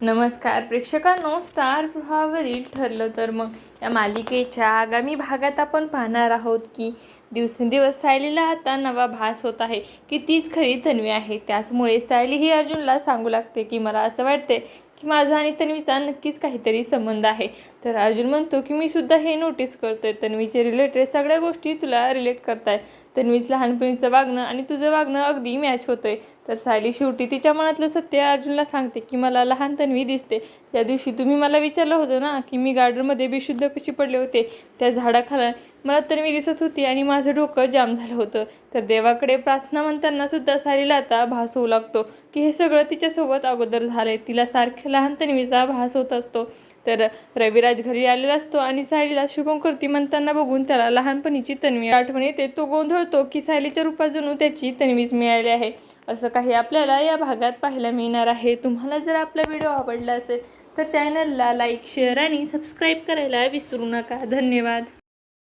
नमस्कार प्रेक्षकांनो, स्टार प्रवाहावरील ठरलं तर मग या मालिकेच्या आगामी भागात आपण पाहणार आहोत की दिवसेंदिवस सायलीला आता नवा भास होत आहे की तीच खरी तन्वी आहे। त्याचमुळे सायली ही अर्जुनला सांगू लागते की मला असं वाटते की माझा आणि तन्वीचा नक्कीच काहीतरी संबंध आहे। तर अर्जुन म्हणतो की मी सुद्धा हे नोटीस करतोय, तन्वीचे रिलेटेड सगळ्या गोष्टी तुला रिलेट करतायत। तन्वीच लहानपणीचं वागणं आणि तुझं वागणं अगदी मॅच होतंय। तर सायली शेवटी तिच्या मनातलं सत्य अर्जुनला सांगते की मला लहान तन्वी दिसते। त्या दिवशी तुम्ही मला विचारलं होतं ना की मी गार्डनमध्ये बेशुद्ध कशी पडले होते, त्या झाडाखाली मला तन्वी दिसत होती आणि माझं डोकं जाम झालं होतं। तर देवाकडे प्रार्थना म्हणताना सुद्धा सायलीला आता भास होऊ लागतो की हे सगळं तिच्यासोबत अगोदर झालंय। तिला सारख्या लहान तन्वीचा भास होत असतो। तर रविराज घरी आलेला असतो आणि सायलीला शुभंकरोती म्हणताना बघून त्याला लहानपणीची तन्वी आठवण येते। तो गोंधळतो की सायलीच्या रूपात जणू त्याची तन्वीच मिळाली आहे। असं काही आपल्याला या भागात पाहायला मिळणार आहे। तुम्हाला जर आपला व्हिडिओ आवडला असेल तर चॅनलला लाईक, शेअर आणि सबस्क्राईब करायला विसरू नका। धन्यवाद।